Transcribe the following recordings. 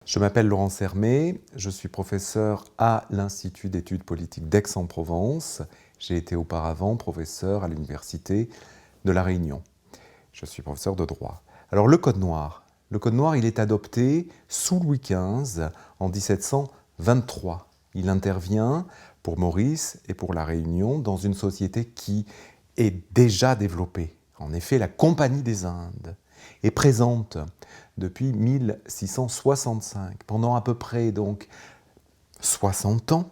Je m'appelle Laurent Sermet, je suis professeur à l'Institut d'études politiques d'Aix-en-Provence. J'ai été auparavant professeur à l'Université de La Réunion. Je suis professeur de droit. Alors le Code noir, il est adopté sous Louis XV en 1723. Il intervient pour Maurice et pour La Réunion dans une société qui est déjà développée. En effet, la Compagnie des Indes est présente depuis 1665. Pendant à peu près donc 60 ans,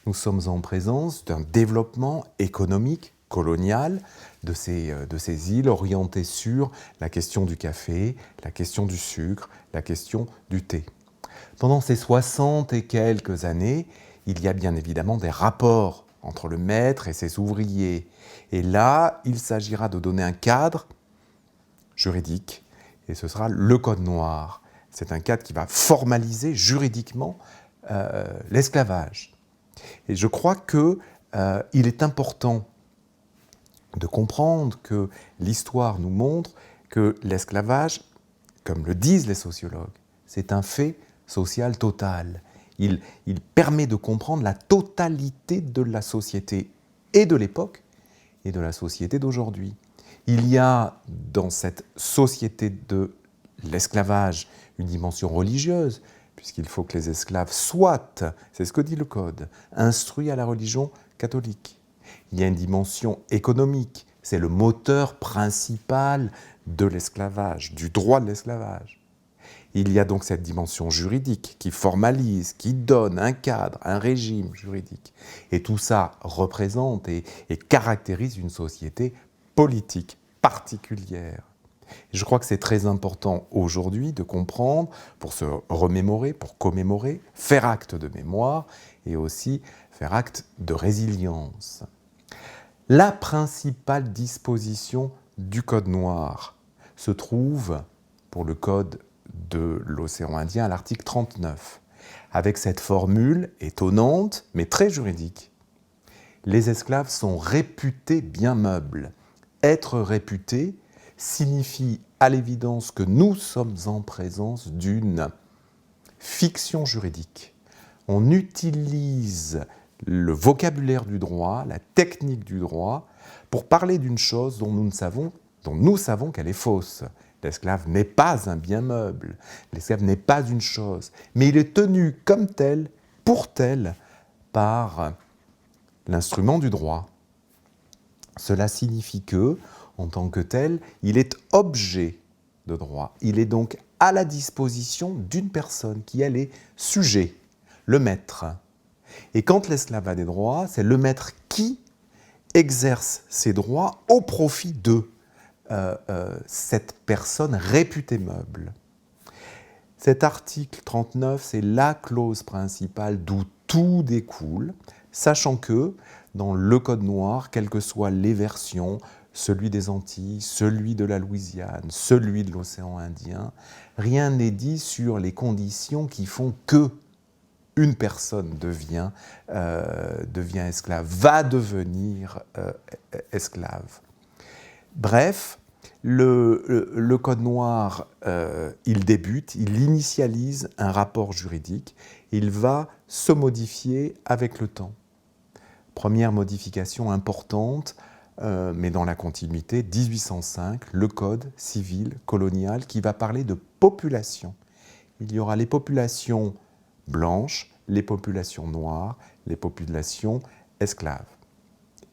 nous sommes en présence d'un développement économique, colonial, de ces îles orientées sur la question du café, la question du sucre, la question du thé. Pendant ces 60 et quelques années, il y a bien évidemment des rapports entre le maître et ses ouvriers. Et là, il s'agira de donner un cadre juridique, et ce sera le Code noir. C'est un cadre qui va formaliser juridiquement l'esclavage. Et je crois qu'il est important de comprendre que l'histoire nous montre que l'esclavage, comme le disent les sociologues, c'est un fait social total. Il permet de comprendre la totalité de la société et de l'époque et de la société d'aujourd'hui. Il y a dans cette société de l'esclavage une dimension religieuse, puisqu'il faut que les esclaves soient, c'est ce que dit le Code, instruits à la religion catholique. Il y a une dimension économique, c'est le moteur principal de l'esclavage, du droit de l'esclavage. Il y a donc cette dimension juridique qui formalise, qui donne un cadre, un régime juridique. Et tout ça représente et caractérise une société politique particulière. Et je crois que c'est très important aujourd'hui de comprendre, pour se remémorer, pour commémorer, faire acte de mémoire et aussi faire acte de résilience. La principale disposition du Code noir se trouve pour le Code de l'océan Indien à l'article 39, avec cette formule étonnante mais très juridique. Les esclaves sont réputés biens meubles. Être réputé signifie à l'évidence que nous sommes en présence d'une fiction juridique. On utilise le vocabulaire du droit, la technique du droit, pour parler d'une chose dont nous savons qu'elle est fausse. L'esclave n'est pas un bien meuble, l'esclave n'est pas une chose, mais il est tenu comme tel, pour tel, par l'instrument du droit. Cela signifie que, en tant que tel, il est objet de droit. Il est donc à la disposition d'une personne qui, elle, est sujet, le maître. Et quand l'esclave a des droits, c'est le maître qui exerce ses droits au profit de cette personne réputée meuble. Cet article 39, c'est la clause principale d'où tout découle, sachant que dans le Code noir, quelles que soient les versions, celui des Antilles, celui de la Louisiane, celui de l'océan Indien, rien n'est dit sur les conditions qui font que une personne devient esclave, va devenir esclave. Bref, le Code noir, il débute, il initialise un rapport juridique, il va se modifier avec le temps. Première modification importante, mais dans la continuité, 1805, le Code civil colonial qui va parler de population. Il y aura les populations blanches, les populations noires, les populations esclaves.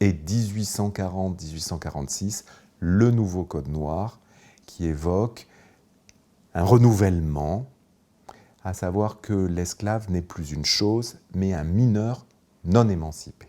Et 1840-1846, le nouveau Code noir qui évoque un renouvellement, à savoir que l'esclave n'est plus une chose, mais un mineur non émancipé.